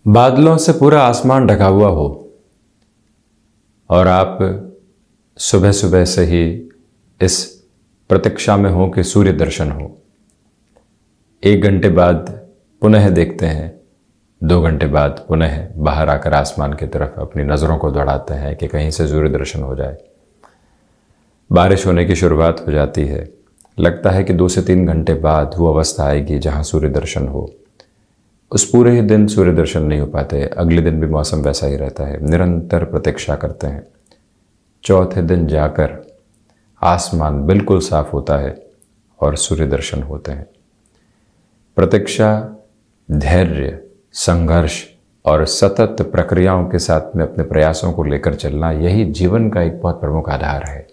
बादलों से पूरा आसमान ढका हुआ हो और आप सुबह सुबह से ही इस प्रतीक्षा में हो कि सूर्य दर्शन हो। 1 घंटे बाद पुनः देखते हैं, 2 घंटे बाद पुनः बाहर आकर आसमान की तरफ अपनी नज़रों को दौड़ाते हैं कि कहीं से सूर्य दर्शन हो जाए। बारिश होने की शुरुआत हो जाती है। लगता है कि 2 से 3 घंटे बाद वो अवस्था आएगी जहाँ सूर्य दर्शन हो। उस पूरे ही दिन सूर्य दर्शन नहीं हो पाते। अगले दिन भी मौसम वैसा ही रहता है। निरंतर प्रतीक्षा करते हैं। चौथे दिन जाकर आसमान बिल्कुल साफ होता है और सूर्य दर्शन होते हैं। प्रतीक्षा, धैर्य, संघर्ष और सतत प्रक्रियाओं के साथ में अपने प्रयासों को लेकर चलना, यही जीवन का एक बहुत प्रमुख आधार है।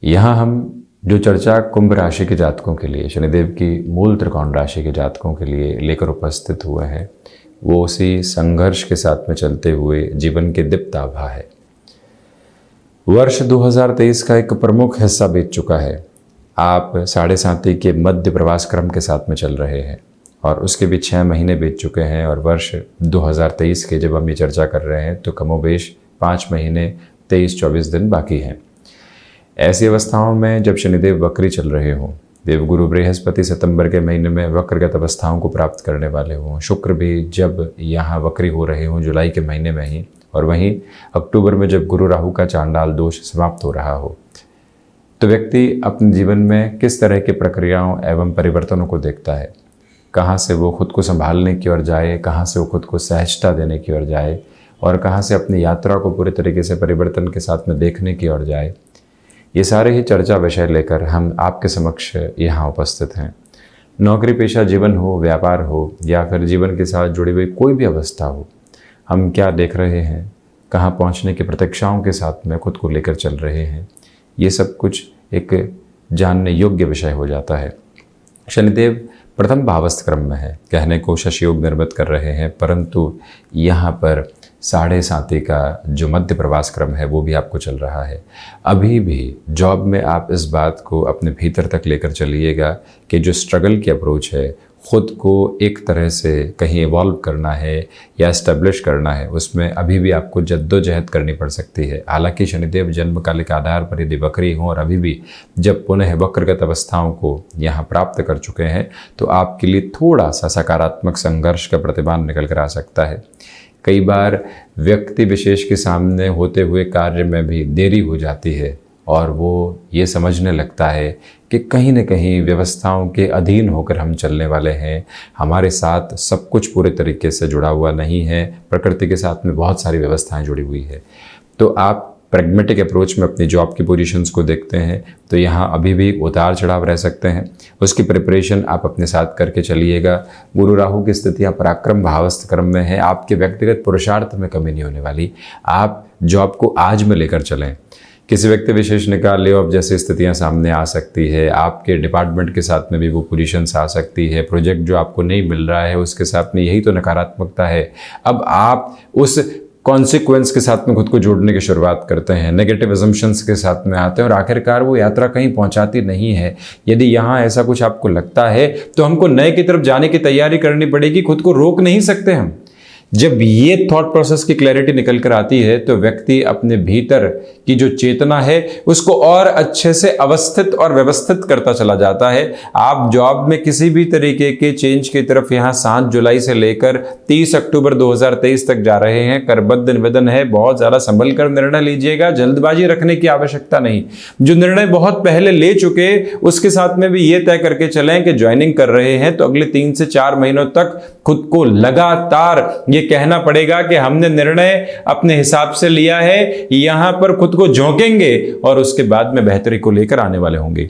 यहाँ हम जो चर्चा कुंभ राशि के जातकों के लिए, शनिदेव की मूल त्रिकोण राशि के जातकों के लिए लेकर उपस्थित हुए हैं, वो उसी संघर्ष के साथ में चलते हुए जीवन के दीप्त आभा है। वर्ष 2023 का एक प्रमुख हिस्सा बीत चुका है। आप 7.5 के मध्य प्रवास क्रम के साथ में चल रहे हैं और उसके भी 6 महीने बीत चुके हैं और वर्ष 2023 के जब हम ये चर्चा कर रहे हैं तो कमोबेश 5 महीने 23-24 दिन बाकी हैं। ऐसी अवस्थाओं में जब शनिदेव वक्री चल रहे हों, देवगुरु बृहस्पति सितंबर के महीने में वक्रगत अवस्थाओं को प्राप्त करने वाले हों, शुक्र भी जब यहाँ वक्री हो रहे हों जुलाई के महीने में ही, और वहीं अक्टूबर में जब गुरु राहु का चांडाल दोष समाप्त हो रहा हो, तो व्यक्ति अपने जीवन में किस तरह की प्रक्रियाओं एवं परिवर्तनों को देखता है। कहाँ से वो खुद को संभालने की ओर जाए, कहाँ से वो खुद को सहजता देने की ओर जाए और कहाँ से अपनी यात्रा को पूरे तरीके से परिवर्तन के साथ में देखने की ओर जाए। ये सारे ही चर्चा विषय लेकर हम आपके समक्ष यहाँ उपस्थित हैं। नौकरी पेशा जीवन हो, व्यापार हो या फिर जीवन के साथ जुड़ी हुई कोई भी अवस्था हो, हम क्या देख रहे हैं, कहाँ पहुँचने की प्रतीक्षाओं के साथ में खुद को लेकर चल रहे हैं, ये सब कुछ एक जानने योग्य विषय हो जाता है। शनिदेव प्रथम भावस्थ क्रम में है, कहने को शश योग निर्मित कर रहे हैं, परंतु यहाँ पर 7.5 का जो मध्य प्रवास क्रम है वो भी आपको चल रहा है। अभी भी जॉब में आप इस बात को अपने भीतर तक लेकर चलिएगा कि जो स्ट्रगल की अप्रोच है, खुद को एक तरह से कहीं इवॉल्व करना है या एस्टेब्लिश करना है, उसमें अभी भी आपको जद्दोजहद करनी पड़ सकती है। हालांकि शनिदेव जन्मकालिक आधार पर यदि वक्री हों और अभी भी जब पुनः वक्रगत अवस्थाओं को यहाँ प्राप्त कर चुके हैं तो आपके लिए थोड़ा सा सकारात्मक संघर्ष का प्रतिमान निकल कर आ सकता है। कई बार व्यक्ति विशेष के सामने होते हुए कार्य में भी देरी हो जाती है और वो ये समझने लगता है कि कहीं न कहीं व्यवस्थाओं के अधीन होकर हम चलने वाले हैं, हमारे साथ सब कुछ पूरे तरीके से जुड़ा हुआ नहीं है, प्रकृति के साथ में बहुत सारी व्यवस्थाएं जुड़ी हुई है। तो आप प्रैग्मेटिक अप्रोच में अपनी जॉब की पोजीशंस को देखते हैं तो यहाँ अभी भी उतार चढ़ाव रह सकते हैं। उसकी प्रिपरेशन आप अपने साथ करके चलिएगा। गुरु राहु की स्थितियाँ पराक्रम भावस्थ क्रम में है, आपके व्यक्तिगत पुरुषार्थ में कमी नहीं होने वाली। आप जॉब को आज में लेकर चलें। किसी व्यक्ति विशेष निकाल ले ऑफ जैसी स्थितियां सामने आ सकती है, आपके डिपार्टमेंट के साथ में भी वो पोजीशंस आ सकती है, प्रोजेक्ट जो आपको नहीं मिल रहा है उसके साथ में यही तो नकारात्मकता है। अब आप उस कॉन्सिक्वेंस के साथ में खुद को जोड़ने की शुरुआत करते हैं, नेगेटिव अजम्पशंस के साथ में आते हैं और आखिरकार वो यात्रा कहीं पहुंचाती नहीं है। यदि यहाँ ऐसा कुछ आपको लगता है तो हमको नए की तरफ जाने की तैयारी करनी पड़ेगी, खुद को रोक नहीं सकते हम। जब ये थॉट प्रोसेस की क्लैरिटी निकल कर आती है तो व्यक्ति अपने भीतर की जो चेतना है उसको और अच्छे से अवस्थित और व्यवस्थित करता चला जाता है। आप जॉब में किसी भी तरीके के चेंज की तरफ यहाँ 7 जुलाई से लेकर 30 अक्टूबर 2023 तक जा रहे हैं। करबद्ध निवेदन है, बहुत ज़्यादा संभल कर निर्णय लीजिएगा, जल्दबाजी रखने की आवश्यकता नहीं। जो निर्णय बहुत पहले ले चुके उसके साथ में भी ये तय करके चलें कि ज्वाइनिंग कर रहे हैं तो अगले 3 से 4 महीनों तक खुद को लगातार ये कहना पड़ेगा कि हमने निर्णय अपने हिसाब से लिया है, यहां पर खुद को झोंकेंगे और उसके बाद में बेहतरी को लेकर आने वाले होंगे।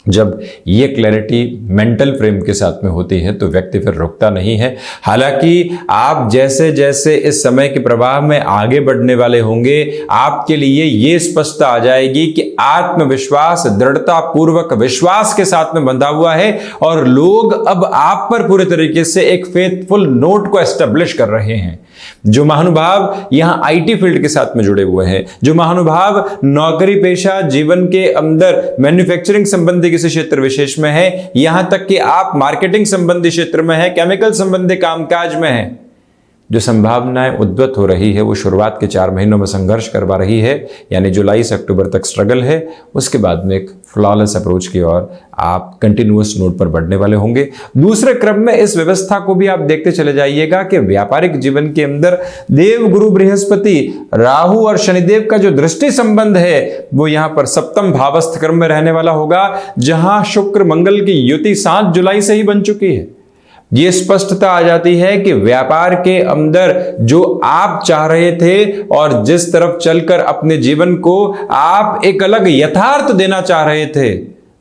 जब ये क्लैरिटी मेंटल फ्रेम के साथ में होती है तो व्यक्ति फिर रुकता नहीं है। हालांकि आप जैसे जैसे इस समय के प्रवाह में आगे बढ़ने वाले होंगे, आपके लिए ये स्पष्टता आ जाएगी कि आत्मविश्वास दृढ़ता पूर्वक विश्वास के साथ में बंधा हुआ है और लोग अब आप पर पूरे तरीके से एक फेथफुल नोट को एस्टेब्लिश कर रहे हैं। जो महानुभाव यहां आईटी फील्ड के साथ में जुड़े हुए हैं, जो महानुभाव नौकरी पेशा जीवन के अंदर मैन्युफैक्चरिंग संबंधी किसी क्षेत्र विशेष में है, यहां तक कि आप मार्केटिंग संबंधी क्षेत्र में है, केमिकल संबंधी कामकाज में है, जो संभावनाएं उद्भूत हो रही है वो शुरुआत के 4 महीनों में संघर्ष करवा रही है, यानी जुलाई से अक्टूबर तक स्ट्रगल है। उसके बाद में एक फ्लॉलेस अप्रोच की ओर आप कंटिन्यूअस नोट पर बढ़ने वाले होंगे। दूसरे क्रम में इस व्यवस्था को भी आप देखते चले जाइएगा कि व्यापारिक जीवन के अंदर देव गुरु बृहस्पति राहु और शनिदेव का जो दृष्टि संबंध है वो यहां पर सप्तम भावस्थ क्रम में रहने वाला होगा, जहां शुक्र मंगल की युति 7 जुलाई से ही बन चुकी है। ये स्पष्टता आ जाती है कि व्यापार के अंदर जो आप चाह रहे थे और जिस तरफ चलकर अपने जीवन को आप एक अलग यथार्थ देना चाह रहे थे,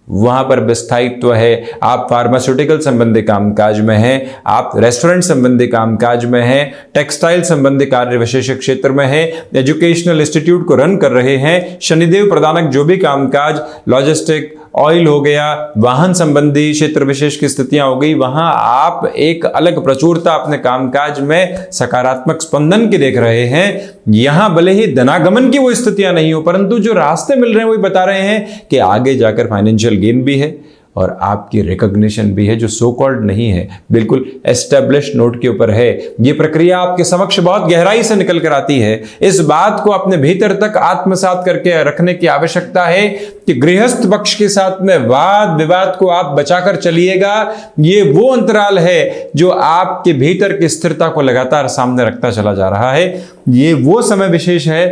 वहां पर विस्थायित्व है। आप फार्मास्यूटिकल संबंधी कामकाज में हैं, आप रेस्टोरेंट संबंधी कामकाज में हैं, टेक्सटाइल संबंधी कार्य विशेष क्षेत्र में हैं, एजुकेशनल इंस्टीट्यूट को रन कर रहे हैं। शनिदेव प्रदानक जो भी कामकाज, लॉजिस्टिक, ऑयल हो गया, वाहन संबंधी क्षेत्र विशेष की स्थितियां हो गई, वहां आप एक अलग प्रचुरता अपने कामकाज में सकारात्मक स्पंदन की देख रहे हैं। यहां भले ही धनागमन की वो स्थितियां नहीं हो, परंतु जो रास्ते मिल रहे हैं वो बता रहे हैं कि आगे जाकर फाइनेंशियल गेन भी है और आपकी रिकॉग्निशन भी है, जो सो कॉल्ड नहीं है, बिल्कुल एस्टेब्लिश्ड नोट के ऊपर है। ये प्रक्रिया आपके समक्ष बहुत गहराई से निकल कर आती है। इस बात को अपने भीतर तक आत्मसात करके रखने की आवश्यकता है कि गृहस्थ पक्ष के साथ में वाद विवाद को आप बचाकर चलिएगा। ये वो अंतराल है जो आपके भीतर की स्थिरता को लगातार सामने रखता चला जा रहा है। ये वो समय विशेष है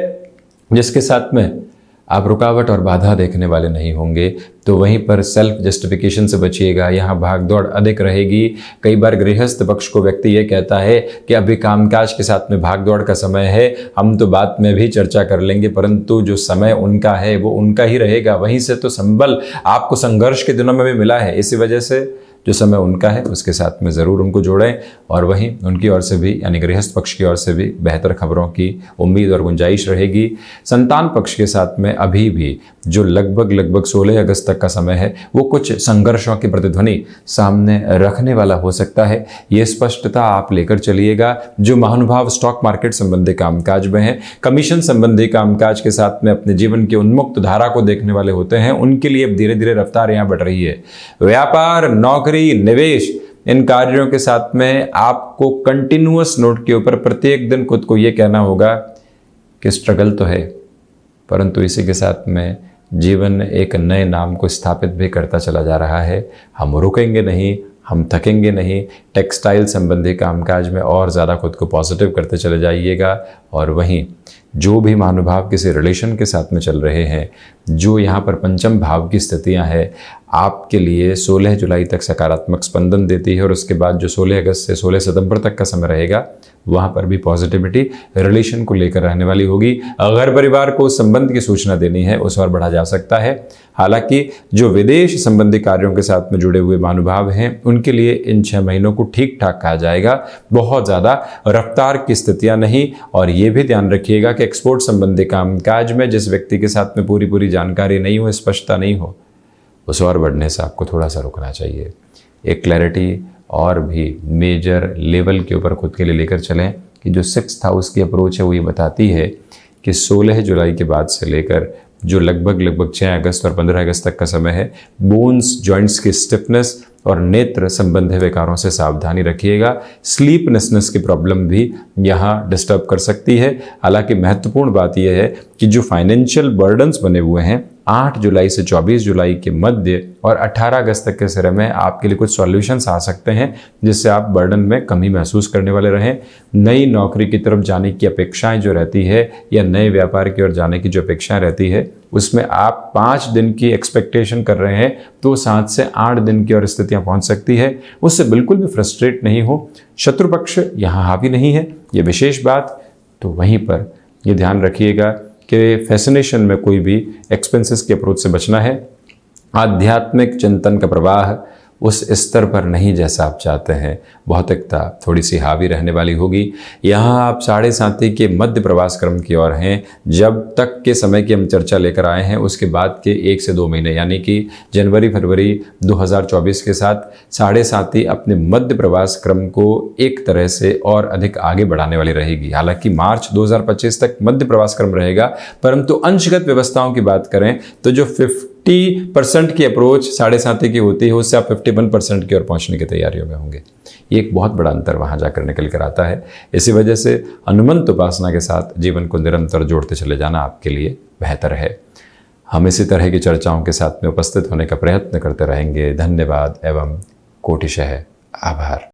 जिसके साथ में आप रुकावट और बाधा देखने वाले नहीं होंगे। तो वहीं पर सेल्फ जस्टिफिकेशन से बचिएगा, यहाँ भाग दौड़ अधिक रहेगी। कई बार गृहस्थ पक्ष को व्यक्ति ये कहता है कि अभी कामकाज के साथ में भाग दौड़ का समय है, हम तो बात में भी चर्चा कर लेंगे, परंतु जो समय उनका है वो उनका ही रहेगा। वहीं से तो संबल आपको संघर्ष के दिनों में भी मिला है, इसी वजह से जो समय उनका है उसके साथ में ज़रूर उनको जोड़ें। और वहीं उनकी ओर से भी, यानी गृहस्थ पक्ष की ओर से भी बेहतर खबरों की उम्मीद और गुंजाइश रहेगी। संतान पक्ष के साथ में अभी भी जो लगभग 16 अगस्त तक का समय है वो कुछ संघर्षों की प्रतिध्वनि सामने रखने वाला हो सकता है। ये स्पष्टता आप लेकर चलिएगा। जो महानुभाव स्टॉक मार्केट संबंधी कामकाज में है, कमीशन संबंधी कामकाज के साथ में अपने जीवन की उन्मुक्त धारा को देखने वाले होते हैं, उनके लिए धीरे धीरे रफ्तार यहाँ बढ़ रही है। व्यापार, नौकरी, निवेश, इन कार्यों के साथ में आपको कंटिन्यूअस नोट के ऊपर प्रत्येक दिन खुद को यह कहना होगा कि स्ट्रगल तो है, परंतु इसी के साथ में जीवन एक नए नाम को स्थापित भी करता चला जा रहा है। हम रुकेंगे नहीं, हम थकेंगे नहीं। टेक्सटाइल संबंधी कामकाज में और ज़्यादा खुद को पॉजिटिव करते चले जाइएगा। और वहीं जो भी महानुभाव किसी रिलेशन के साथ में चल रहे हैं, जो यहाँ पर पंचम भाव की स्थितियाँ हैं, आपके लिए 16 जुलाई तक सकारात्मक स्पंदन देती है। और उसके बाद जो 16 अगस्त से 16 सितंबर तक का समय रहेगा, वहाँ पर भी पॉजिटिविटी रिलेशन को लेकर रहने वाली होगी। अगर परिवार को संबंध की सूचना देनी है उस और बढ़ा जा सकता है। हालांकि जो विदेश संबंधी कार्यों के साथ में जुड़े हुए महानुभाव हैं, उनके लिए इन 6 महीनों को ठीक ठाक कहा जाएगा, बहुत ज़्यादा रफ्तार की स्थितियाँ नहीं। और ये भी ध्यान रखिएगा कि एक्सपोर्ट संबंधी कामकाज में जिस व्यक्ति के साथ में पूरी जानकारी नहीं हो, स्पष्टता नहीं हो, उस और बढ़ने से आपको थोड़ा सा रुकना चाहिए। एक क्लैरिटी और भी मेजर लेवल के ऊपर खुद के लिए लेकर चलें कि जो 6th हाउस की अप्रोच है वो ये बताती है कि 16 जुलाई के बाद से लेकर जो लगभग 6 अगस्त और 15 अगस्त तक का समय है, बोन्स, जॉइंट्स की स्टिफनेस और नेत्र संबंधी विकारों से सावधानी रखिएगा। स्लीपनेसनेस की प्रॉब्लम भी यहाँ डिस्टर्ब कर सकती है। हालांकि महत्वपूर्ण बात यह है कि जो फाइनेंशियल बर्डन्स बने हुए हैं, 8 जुलाई से 24 जुलाई के मध्य और 18 अगस्त तक के सिरे में आपके लिए कुछ सॉल्यूशंस आ सकते हैं, जिससे आप बर्डन में कमी महसूस करने वाले रहें। नई नौकरी की तरफ जाने की अपेक्षाएं जो रहती है, या नए व्यापार की ओर जाने की जो अपेक्षाएं रहती है, उसमें आप 5 दिन की एक्सपेक्टेशन कर रहे हैं तो 7 से 8 दिन की और स्थितियां पहुंच सकती है। उससे बिल्कुल भी फ्रस्ट्रेट नहीं हो। शत्रु पक्ष यहाँ हावी नहीं है, ये विशेष बात। तो वहीं पर ये ध्यान रखिएगा कि फैसिनेशन में कोई भी एक्सपेंसेस के अप्रोच से बचना है। आध्यात्मिक चिंतन का प्रवाह उस स्तर पर नहीं जैसा आप चाहते हैं, भौतिकता थोड़ी सी हावी रहने वाली होगी। यहाँ आप 7.5 के मध्य प्रवास क्रम की ओर हैं। जब तक के समय की हम चर्चा लेकर आए हैं, उसके बाद के 1 से 2 महीने, यानी कि जनवरी फरवरी 2024 के साथ 7.5 अपने मध्य प्रवास क्रम को एक तरह से और अधिक आगे बढ़ाने वाली रहेगी। हालांकि मार्च 2025 तक मध्य प्रवास क्रम रहेगा, परंतु अंशगत व्यवस्थाओं की बात करें तो जो 50% की अप्रोच 7.5 की होती है, उससे आप 51% की ओर पहुंचने की तैयारियों में होंगे। ये एक बहुत बड़ा अंतर वहाँ जाकर निकल कर आता है। इसी वजह से हनुमंत उपासना के साथ जीवन को निरंतर जोड़ते चले जाना आपके लिए बेहतर है। हम इसी तरह की चर्चाओं के साथ में उपस्थित होने का प्रयत्न करते रहेंगे। धन्यवाद एवं कोटिशः आभार।